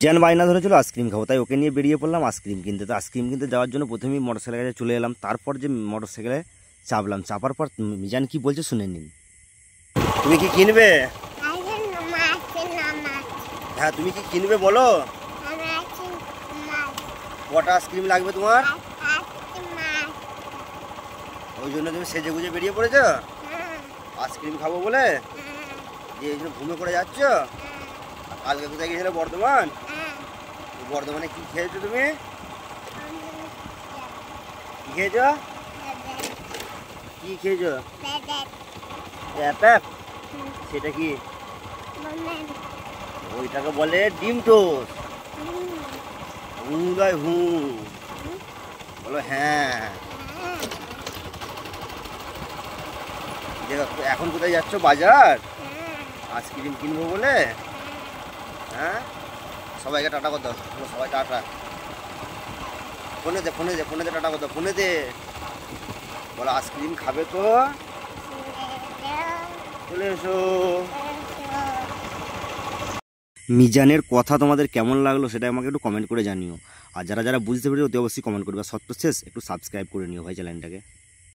জান বায়না ধরেছিল আইসক্রিম খাবো, তাই ওকে নিয়ে বেরিয়ে পড়লাম আইসক্রিম কিনতে। তো আইসক্রিম কিনতে যাওয়ার জন্য প্রথমেই মোটরসাইকেলের কাছে চলে এলাম। তারপর যে মোটরসাইকেলে চাপলাম, চাপার পর মিজান কি বলছে শুনে নিন। তুমি কি কিনবে? হ্যাঁ, তুমি কি কিনবে বলো? কটা আইসক্রিম লাগবে তোমার? ওই জন্য তুমি সেজে গুজে বেরিয়ে পড়েছ আইসক্রিম খাবো বলে, যে এই জন্য ঘুমে করে যাচ্ছ। কালকে কোথায় গিয়েছিলে? বর্ধমান। বর্ধমানে কি খেয়েছো তুমি? কি খেয়েছো? কি খেয়েছো? সেটা কি? ওইটাকে বলে ডিম টোস্ট। বলো হ্যাঁ। এখন কোথায় যাচ্ছ? বাজার আইসক্রিম কিনবো বলে। হ্যাঁ, সবাইকে টাটা কত? সবাই টাটা। ফোনে দে ফোনে দে ফোনে দে টাটা কত? ফোনে দে। বলো আইসক্রিম খাবে তো চলে এসো। মিজানের কথা তোমাদের কেমন লাগলো সেটা আমাকে একটু কমেন্ট করে জানিও। আর যারা যারা বুঝতে পেরেছো অতি অবশ্যই কমেন্ট করবে। সত্য শেষ একটু সাবস্ক্রাইব করে নিও ভাই চ্যানেলটাকে।